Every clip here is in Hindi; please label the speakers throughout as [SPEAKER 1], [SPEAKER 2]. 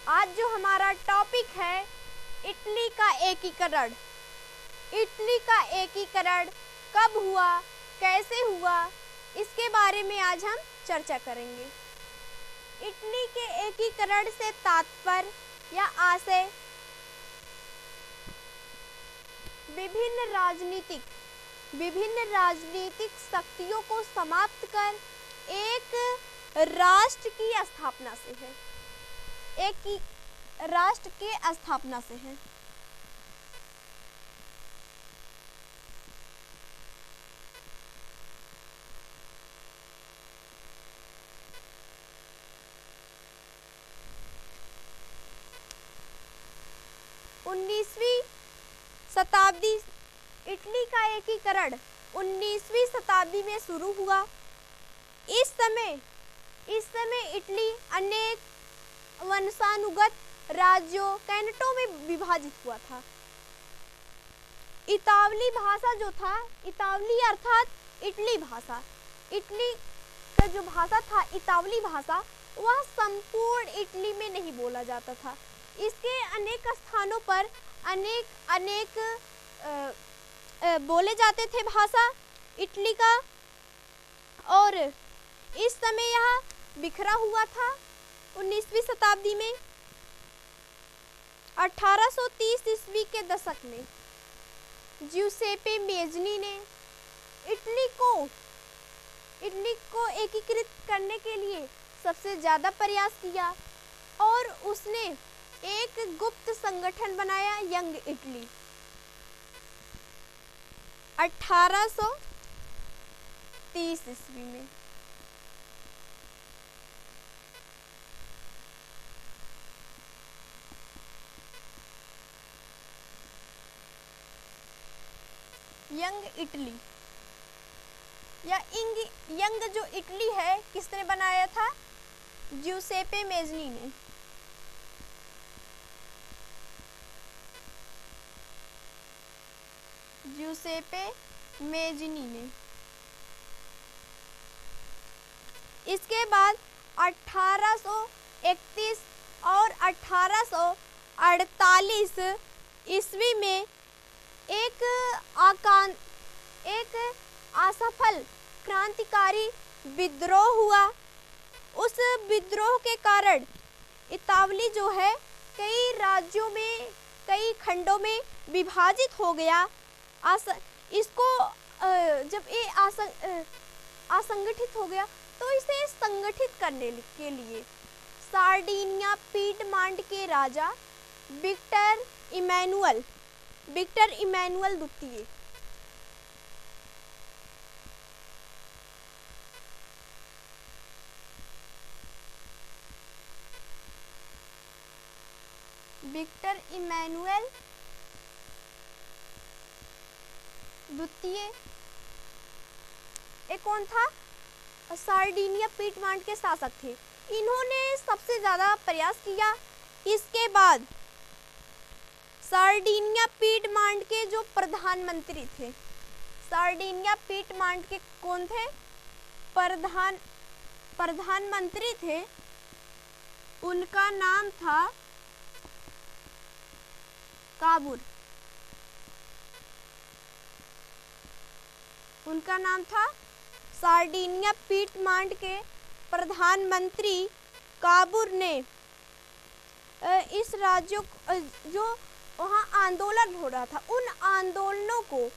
[SPEAKER 1] आज जो हमारा टॉपिक है इटली का एकीकरण। इटली का एकीकरण कब हुआ, कैसे हुआ, इसके बारे में आज हम चर्चा करेंगे। इटली के एकीकरण से तात्पर्य या आशय विभिन्न राजनीतिक शक्तियों को समाप्त कर एक राष्ट्र की स्थापना से है। राष्ट्र के स्थापना से है। इटली का एकीकरण 19वीं शताब्दी में शुरू हुआ। इस समय इटली अनेक वंशानुगत राज्यों कैंटों में विभाजित हुआ था। इतावली भाषा जो था, इतावली अर्थात इटली भाषा, इटली का जो भाषा था इतावली भाषा, वह संपूर्ण इटली में नहीं बोला जाता था। इसके अनेक स्थानों पर अनेक बोले जाते थे भाषा इटली का, और इस समय यह बिखरा हुआ था। 19वीं शताब्दी में 1830 ईस्वी के दशक में ज्यूसेppe मेज़नी ने इटली को एकीकृत करने के लिए सबसे ज़्यादा प्रयास किया और उसने एक गुप्त संगठन बनाया, यंग इटली। 1830 ईस्वी में यंग इटली या यंग जो इटली है, किसने बनाया था? ज्यूसेppe मेज़नी ने। ज्यूसेppe मेज़नी ने। इसके बाद 1831 और 1848 ईस्वी में एक असफल क्रांतिकारी विद्रोह हुआ। उस विद्रोह के कारण इतावली जो है कई राज्यों में, कई खंडों में विभाजित हो गया। इसको जब ये असंगठित हो गया तो इसे संगठित करने के लिए सार्डिनिया पीडमांड के राजा विक्टर इमैनुअल द्वितीय एक कौन था? सार्डिनिया पीडमांड के शासक थे। इन्होंने सबसे ज्यादा प्रयास किया। इसके बाद सार्डिनिया पीडमांड के जो प्रधानमंत्री थे, सार्डिनिया पीडमांड के कौन थे? प्रधानमंत्री थे, उनका नाम था काबूर। उनका नाम था सार्डिनिया पीडमांड के प्रधानमंत्री काबूर ने इस राज्यों जो वहाँ आंदोलन हो रहा था, उन आंदोलनों को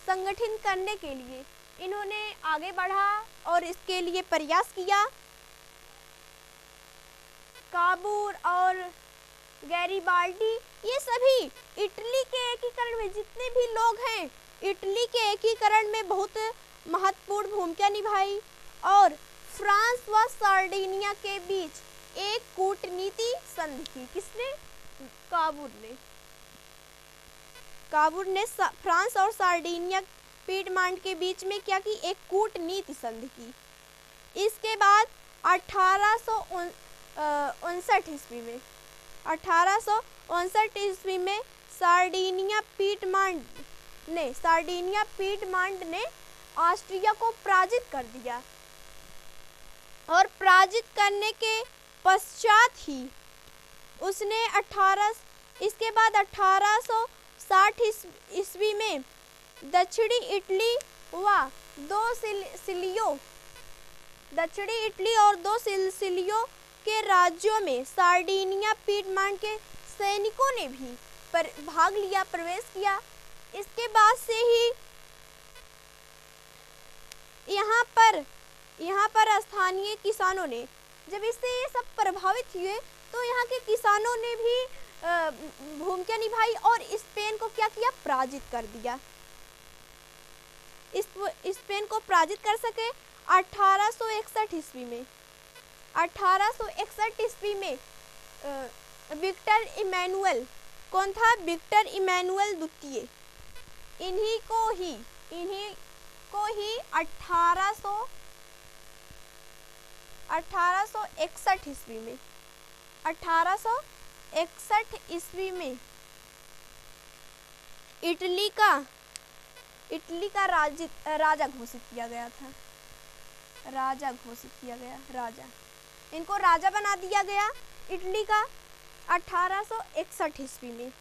[SPEAKER 1] संगठित करने के लिए इन्होंने आगे बढ़ा और इसके लिए प्रयास किया। काबूर और गैरिबाल्डी, ये सभी इटली के एकीकरण में, जितने भी लोग हैं, इटली के एकीकरण में बहुत महत्वपूर्ण भूमिका निभाई। और फ्रांस व सार्डिनिया के बीच एक कूटनीति संधि की। किसने? काबूर ने फ्रांस और सार्डिनिया पीडमांड के बीच में क्या की? एक कूटनीति संधि की। इसके बाद 1859 ईस्वी में सार्डिनिया पीडमांड ने ऑस्ट्रिया को पराजित कर दिया और पराजित करने के पश्चात ही उसने इसके बाद 1860 ईस्वी में दक्षिणी इटली और दो सिसिलियों के राज्यों में सार्डिनिया पीटमांट के सैनिकों ने भी भाग लिया, प्रवेश किया। इसके बाद से ही यहाँ पर स्थानीय किसानों ने, जब इससे ये सब प्रभावित हुए तो यहाँ के किसानों ने भी भूमिका निभाई और स्पेन को क्या किया, पराजित कर दिया। स्पेन को पराजित कर सके 1861 ईस्वी में। 1861 ईस्वी में विक्टर इमैनुअल, कौन था, विक्टर इमैनुअल द्वितीय, इन्हीं को ही 1861 ईस्वी में 1861 ईस्वी में इटली का राजा घोषित किया गया था। इनको राजा बना दिया गया इटली का 1861 ईस्वी में।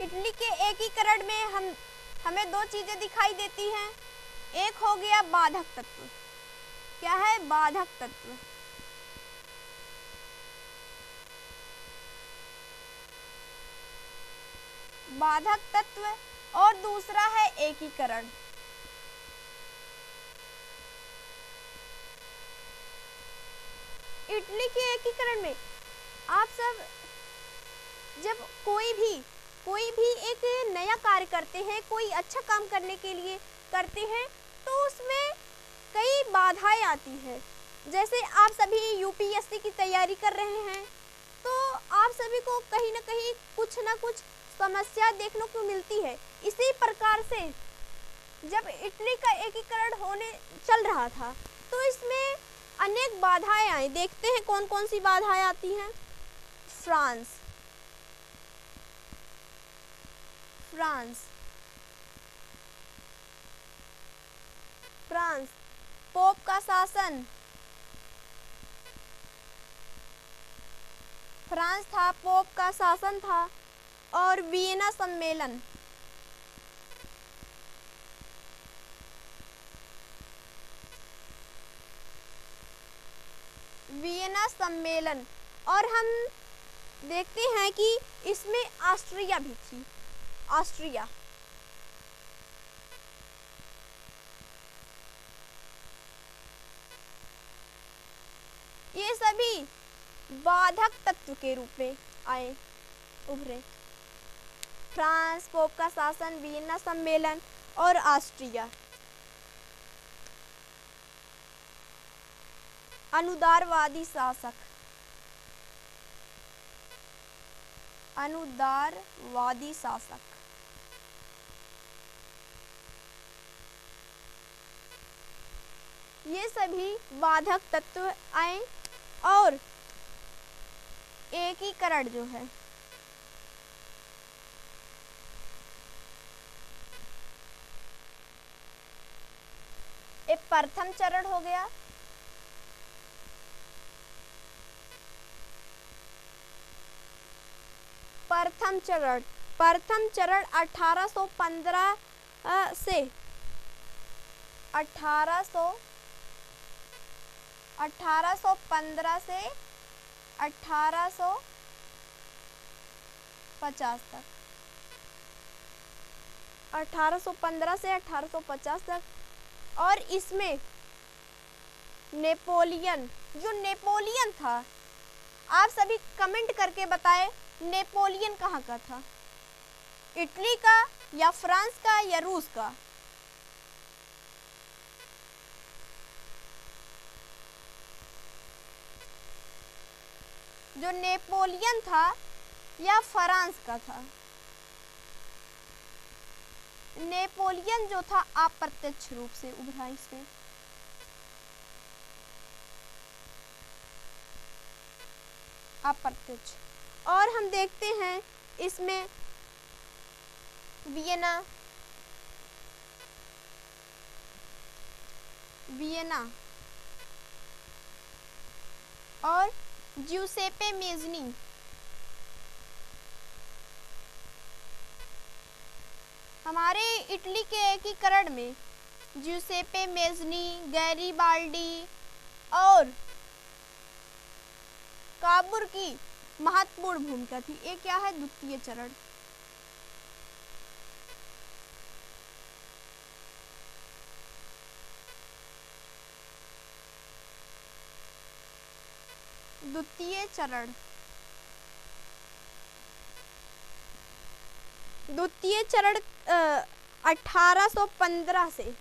[SPEAKER 1] इटली के एकीकरण में हमें दो चीजें दिखाई देती हैं। एक हो गया बाधक तत्व। क्या है, बाधक तत्व। बाधक तत्व और दूसरा है एकीकरण। इटली के एकीकरण में आप सब जब कोई भी एक नया कार्य करते हैं, कोई अच्छा काम करने के लिए करते हैं, तो उसमें कई बाधाएं आती हैं। जैसे आप सभी यूपीएससी की तैयारी कर रहे हैं, तो आप सभी को कहीं ना कहीं कुछ ना कुछ समस्या देखने को मिलती है। इसी प्रकार से जब इटली का एकीकरण होने चल रहा था, तो इसमें अनेक बाधाएं आई। देखते हैं कौन कौन सी बाधाएं आती हैं। फ्रांस, पोप का शासन। फ्रांस था, पोप का शासन था। और वियना सम्मेलन। और हम देखते हैं कि इसमें ऑस्ट्रिया भी थी। ये सभी बाधक तत्व के रूप में उभरे। फ्रांस, पोप का शासन, वियना सम्मेलन और ऑस्ट्रिया। अनुदारवादी शासक। ये सभी बाधक तत्व आए। और एकीकरण जो है, एक प्रथम चरण हो गया। प्रथम चरण 1815 से 1850 तक। 1815 से 1850 तक। और इसमें नेपोलियन था, आप सभी कमेंट करके बताएं नेपोलियन कहाँ का था, इटली का या फ्रांस का या रूस का। जो नेपोलियन था या फ्रांस का था। नेपोलियन जो था अप्रत्यक्ष रूप से उभरा इसमें। अप्रत्यक्ष। और हम देखते हैं इसमें वियना वियना और ज्यूसेपे मेज़नी। हमारे इटली के एकीकरण में ज्यूसेपे मेज़नी, गैरीबाल्डी और काबुर की महत्वपूर्ण भूमिका थी। ये क्या है? द्वितीय चरण। द्वितीय चरण। द्वितीय चरण 1815 से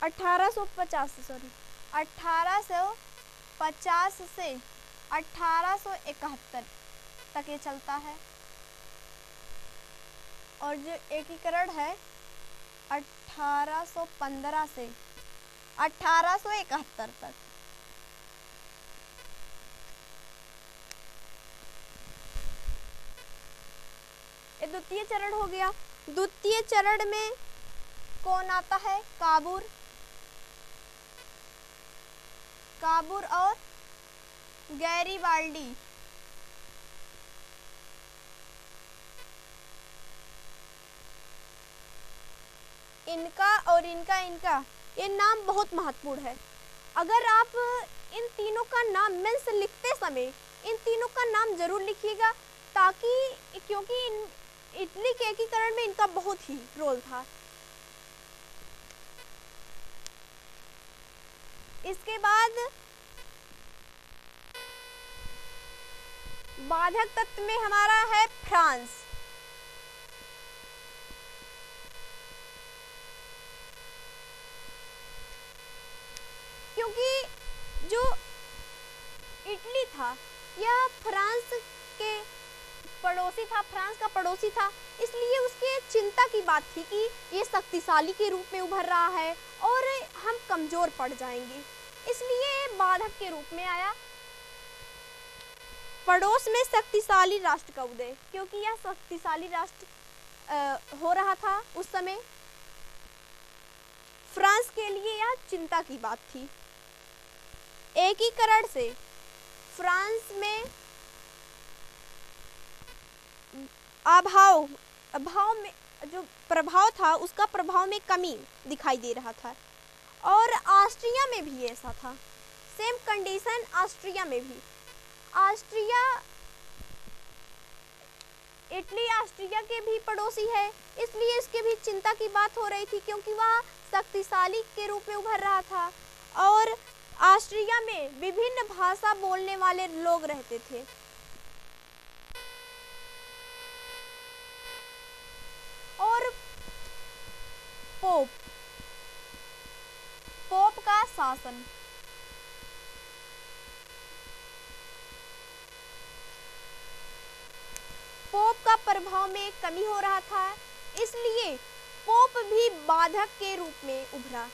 [SPEAKER 1] 1850 से 1871 तक ये चलता है। और जो एकीकरण है 1815 से 1871 तक। ये द्वितीय चरण हो गया। द्वितीय चरण में कौन आता है? काबुर और गैरीबाल्डी। इनका ये नाम बहुत महत्वपूर्ण है। अगर आप इन तीनों का नाम मीन्स लिखते समय इन तीनों का नाम जरूर लिखिएगा, ताकि क्योंकि इटली के एकीकरण में इनका बहुत ही रोल था। इसके बाद बाधक तत्व में हमारा है फ्रांस। क्योंकि जो इटली था यह फ्रांस के पड़ोसी था, फ्रांस का पड़ोसी था, इसलिए उसके चिंता की बात थी कि ये शक्तिशाली के रूप में उभर रहा है और हम कमजोर पड़ जाएंगे, इसलिए बाधक के रूप में आया। पड़ोस में शक्तिशाली राष्ट्र का उदय, क्योंकि यह शक्तिशाली राष्ट्र हो रहा था उस समय, फ्रांस के लिए यह चिंता की बात थी। एकीकरण से फ्रांस में अभाव में जो प्रभाव था उसका प्रभाव में कमी दिखाई दे रहा था। और ऑस्ट्रिया में भी ऐसा था, सेम कंडीशन ऑस्ट्रिया में भी। इटली ऑस्ट्रिया के भी पड़ोसी है, इसलिए इसके भी चिंता की बात हो रही थी, क्योंकि वह शक्तिशाली के रूप में उभर रहा था और ऑस्ट्रिया में विभिन्न भाषा बोलने वाले लोग रहते थे। और पोप का शासन, पोप का प्रभाव में कमी हो रहा था, इसलिए पोप भी बाधक के रूप में उभरा।